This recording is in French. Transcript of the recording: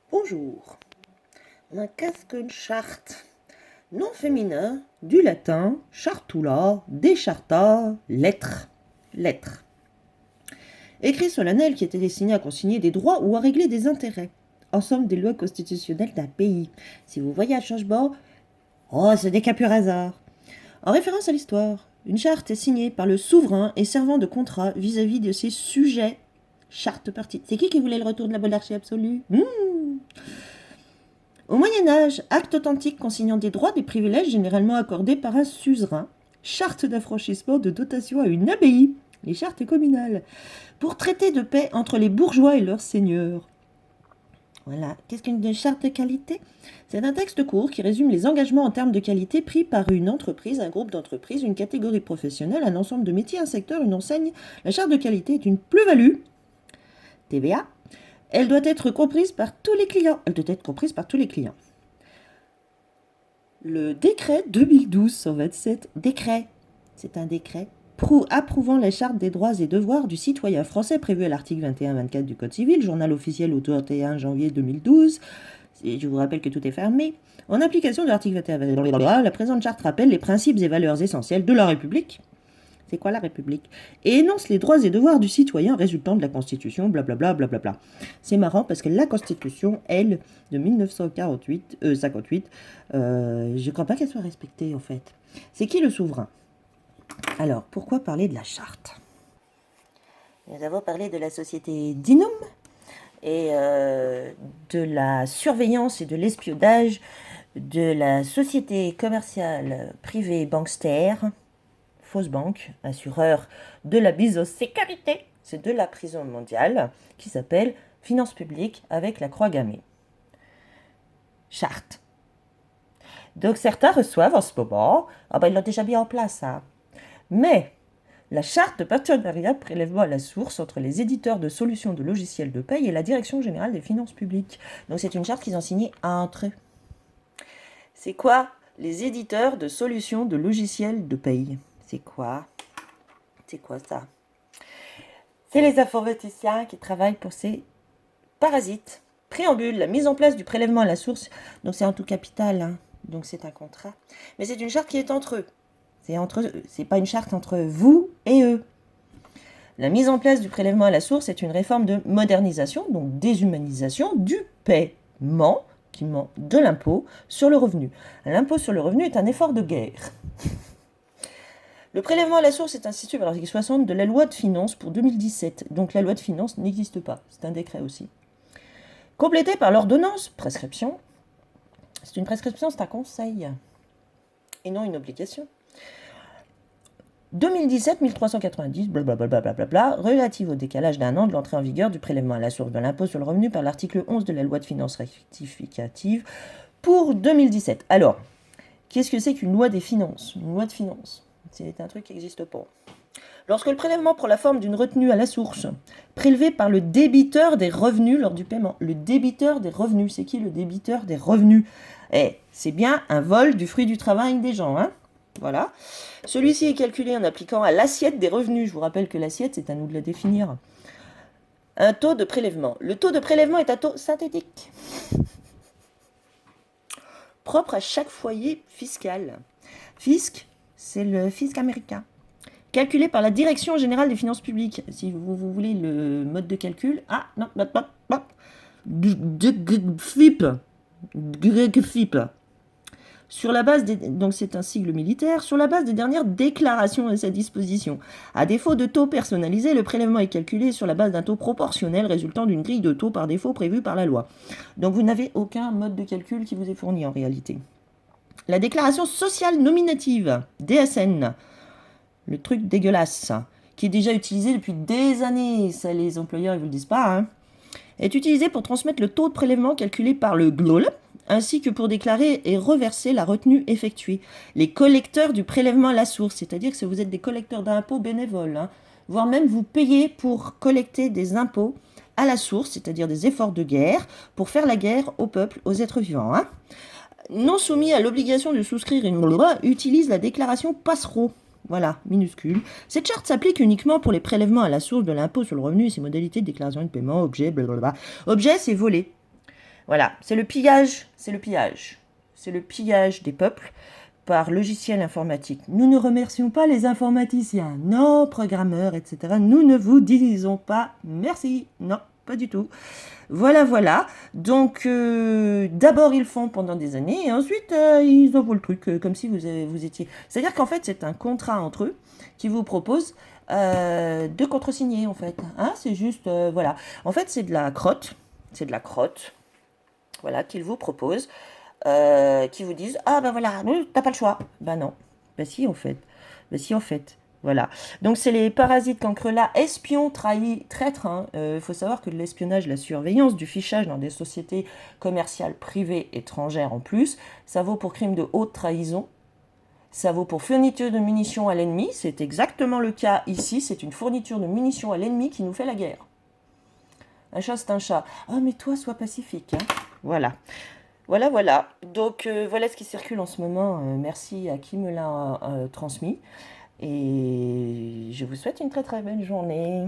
Bonjour. Qu'est-ce qu'une charte? Nom féminin du latin chartula, décharta, lettre. Lettre. Écrit solennel qui était destiné à consigner des droits ou à régler des intérêts. En somme, des lois constitutionnelles d'un pays. Si vous voyez à change-bord, ce n'est qu'un pur hasard. En référence à l'histoire, une charte est signée par le souverain et servant de contrat vis-à-vis de ses sujets. Charte partie. C'est qui voulait le retour de la monarchie absolue? Au Moyen-Âge, acte authentique consignant des droits, des privilèges généralement accordés par un suzerain. Charte d'affranchissement de dotation à une abbaye, les chartes communales, pour traiter de paix entre les bourgeois et leurs seigneurs. Voilà. Qu'est-ce qu'une charte de qualité? C'est un texte court qui résume les engagements en termes de qualité pris par une entreprise, un groupe d'entreprises, une catégorie professionnelle, un ensemble de métiers, un secteur, une enseigne. La charte de qualité est une plus-value, TVA. Elle doit être comprise par tous les clients. Le décret 2012-127, décret, c'est un décret approuvant la charte des droits et devoirs du citoyen français prévu à l'article 21-24 du Code civil, journal officiel au 31 janvier 2012. Je vous rappelle que tout est fermé. En application de l'article 21, la présente charte rappelle les principes et valeurs essentielles de la République. C'est quoi la République? Et énonce les droits et devoirs du citoyen résultant de la Constitution, blablabla, blablabla. C'est marrant parce que la Constitution, elle, de 1958, je ne crois pas qu'elle soit respectée en fait. C'est qui le souverain? Alors, pourquoi parler de la charte? Nous avons parlé de la société Dinum et de la surveillance et de l'espionnage de la société commerciale privée Bankster, fausse banque, assureur de la bisosécurité, c'est de la prison mondiale, qui s'appelle Finances publiques avec la croix gammée. Charte. Donc certains reçoivent en ce moment, ils l'ont déjà mis en place, ça. Mais la charte de partenariat de prélèvement à la source entre les éditeurs de solutions de logiciels de paye et la Direction générale des finances publiques. Donc c'est une charte qu'ils ont signée entre eux. C'est quoi les éditeurs de solutions de logiciels de paye? C'est quoi ça? C'est les informaticiens qui travaillent pour ces parasites. Préambule, la mise en place du prélèvement à la source. Donc c'est en tout capital, hein. Donc c'est un contrat. Mais c'est une charte qui est entre eux. C'est pas une charte entre vous et eux. La mise en place du prélèvement à la source est une réforme de modernisation, donc déshumanisation du paiement de l'impôt sur le revenu. L'impôt sur le revenu est un effort de guerre. Le prélèvement à la source est institué par l'article 60 de la loi de finances pour 2017. Donc la loi de finances n'existe pas. C'est un décret aussi. Complété par l'ordonnance, prescription. C'est une prescription, c'est un conseil. Et non une obligation. 2017-1390, blablabla, relative au décalage d'un an de l'entrée en vigueur du prélèvement à la source de l'impôt sur le revenu par l'article 11 de la loi de finances rectificative pour 2017. Alors, qu'est-ce que c'est qu'une loi des finances? Une loi de finances, c'est un truc qui n'existe pas. Lorsque le prélèvement prend la forme d'une retenue à la source, prélevée par le débiteur des revenus lors du paiement. Le débiteur des revenus, c'est qui le débiteur des revenus? C'est bien un vol du fruit du travail des gens, hein? Voilà. Celui-ci est calculé en appliquant à l'assiette des revenus. Je vous rappelle que l'assiette, c'est à nous de la définir. Un taux de prélèvement. Le taux de prélèvement est un taux synthétique, propre à chaque foyer fiscal. Fisc, c'est le fisc américain. Calculé par la Direction générale des finances publiques. Si vous voulez le mode de calcul. FIP. Sur la base donc c'est un sigle militaire, sur la base des dernières déclarations à sa disposition. À défaut de taux personnalisé, le prélèvement est calculé sur la base d'un taux proportionnel résultant d'une grille de taux par défaut prévue par la loi. Donc vous n'avez aucun mode de calcul qui vous est fourni en réalité. La déclaration sociale nominative, DSN, le truc dégueulasse, qui est déjà utilisé depuis des années, ça les employeurs ils vous le disent pas, hein, est utilisé pour transmettre le taux de prélèvement calculé par le GLOL, ainsi que pour déclarer et reverser la retenue effectuée. Les collecteurs du prélèvement à la source, c'est-à-dire que si vous êtes des collecteurs d'impôts bénévoles, hein, voire même vous payez pour collecter des impôts à la source, c'est-à-dire des efforts de guerre, pour faire la guerre au peuple, aux êtres vivants. Hein. Non soumis à l'obligation de souscrire une loi, utilise la déclaration passereau. Voilà, minuscule. Cette charte s'applique uniquement pour les prélèvements à la source de l'impôt sur le revenu et ses modalités de déclaration de paiement, objet, blablabla. Objet, c'est voler. Voilà, c'est le pillage, c'est le pillage. C'est le pillage des peuples par logiciel informatique. Nous ne remercions pas les informaticiens, non, programmeurs, etc. Nous ne vous disons pas merci. Non, pas du tout. Voilà, voilà. Donc, d'abord, ils font pendant des années et ensuite, ils envoient le truc comme si vous étiez... C'est-à-dire qu'en fait, c'est un contrat entre eux qui vous propose de contresigner, en fait. Hein, c'est juste, voilà. En fait, c'est de la crotte. C'est de la crotte, voilà, qu'ils vous proposent, qui vous disent ah ben voilà, t'as pas le choix. Ben non, ben si en fait, ben si en fait. Voilà. Donc c'est les parasites cancrelats, espions, trahis, traîtres. Hein. Faut savoir que l'espionnage, la surveillance du fichage dans des sociétés commerciales privées étrangères en plus, ça vaut pour crime de haute trahison. Ça vaut pour fourniture de munitions à l'ennemi. C'est exactement le cas ici. C'est une fourniture de munitions à l'ennemi qui nous fait la guerre. Un chat, c'est un chat. Ah, mais toi, sois pacifique. Hein. Voilà. Voilà, voilà. Donc, voilà ce qui circule en ce moment. Merci à qui me l'a transmis. Et je vous souhaite une très très belle journée.